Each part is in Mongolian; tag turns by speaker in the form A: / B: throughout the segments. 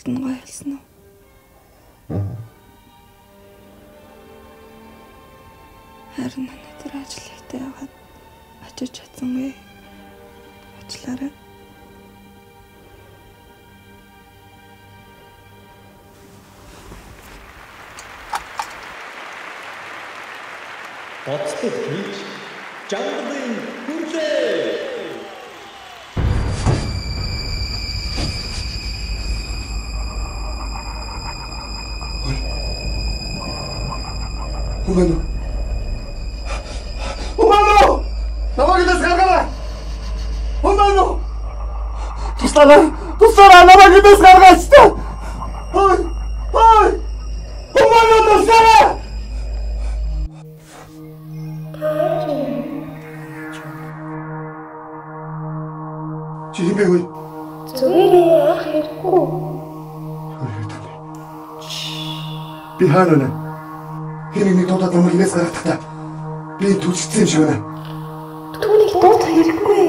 A: нь гоё хэлсэн үү? Харин өнөөдөр ажил ихтэй яваад очиж чадсангүй. Ажиллаарай.
B: Боцтой хийж жамбарын хүрлээ.
C: Умано! Намайг дэс гаргаарай. Умано! Туслаарай, намайг дэс гаргаач та. Ой! Умано туслаарай! Чи хэмээг үе?
A: Зүгээр ах хэрэггүй.
C: Би хаана вэ? Хэнийг дуудаад намайг инээс гаргахдаа би түлхсэн юм шиг байна.
A: Түүнийг дуудах хэрэггүй.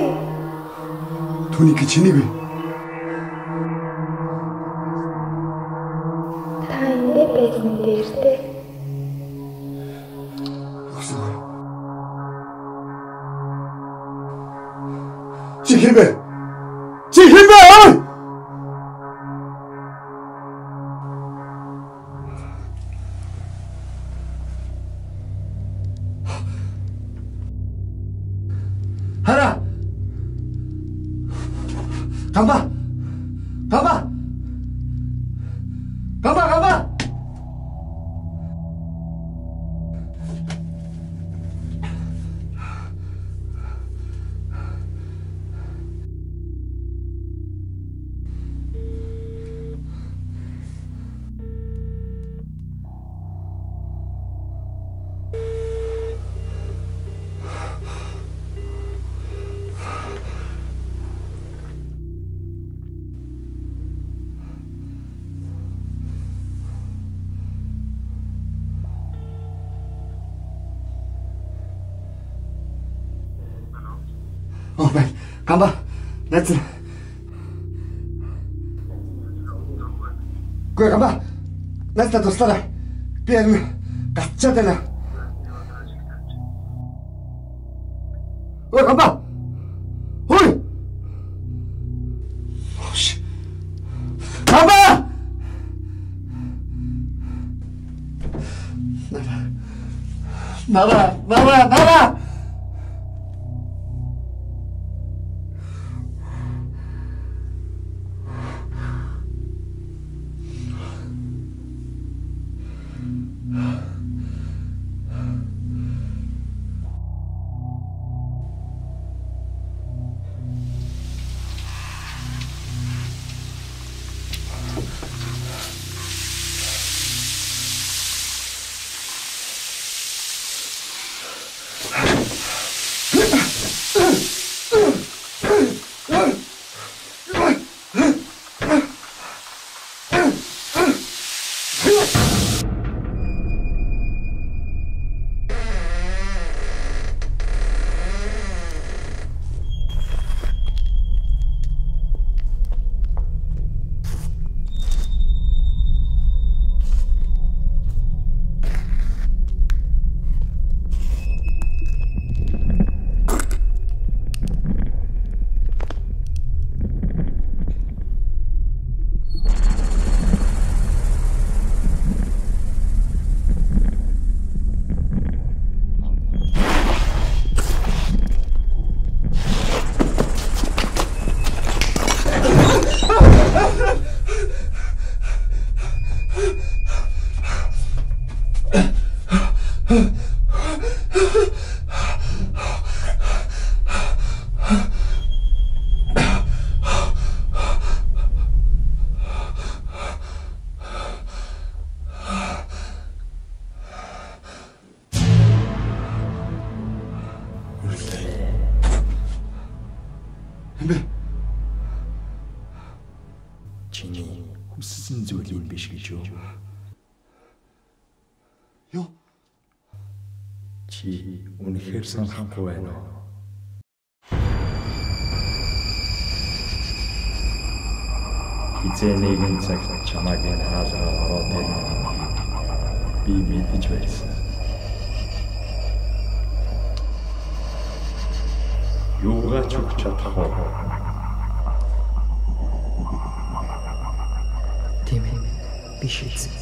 C: Түүнийг гэж хэнийг вэ?
A: Та ингэ байсан дээр тэ.
C: Чи хэмээ? Чи хэмээ? Хара! Гамба! Гамба! Найз. Гүй гамба! Найз та туслаарай. Би харин гацчаад байна. Ой гамба! Ой! Гамба! Нара!
D: Чиний хүссэн зүйл юм биш гэж юу?
C: Юу?
D: Чи үнэхээр санахгүй байна уу? хизээ нэгэн цаг чамайг энэ хаалгаа ороод ирнэ. Би мэдэж байсан. Юугаа ч өгч чадахгүй.
E: Тийм ээ. Би шийдсэн.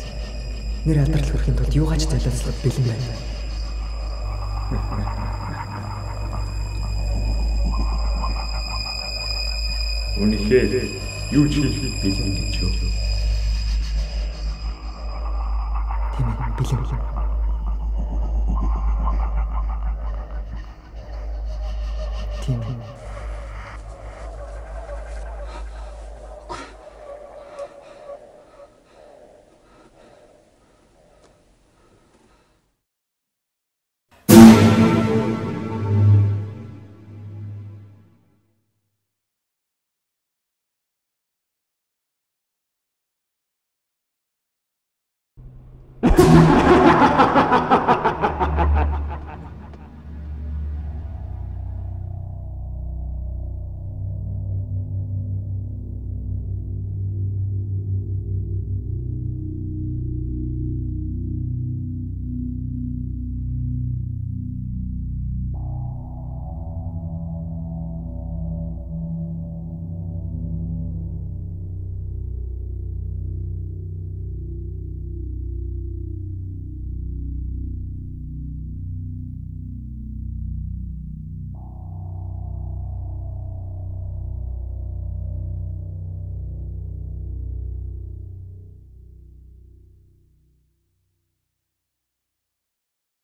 E: Нэр алдрал хүрэхин тулд юугаач золиослох бэлэн байна.
D: Үнэхээр юу ч хийх бэлэн гэж юу?
E: Тийм ээ. Бэлэн. Тийм ээ.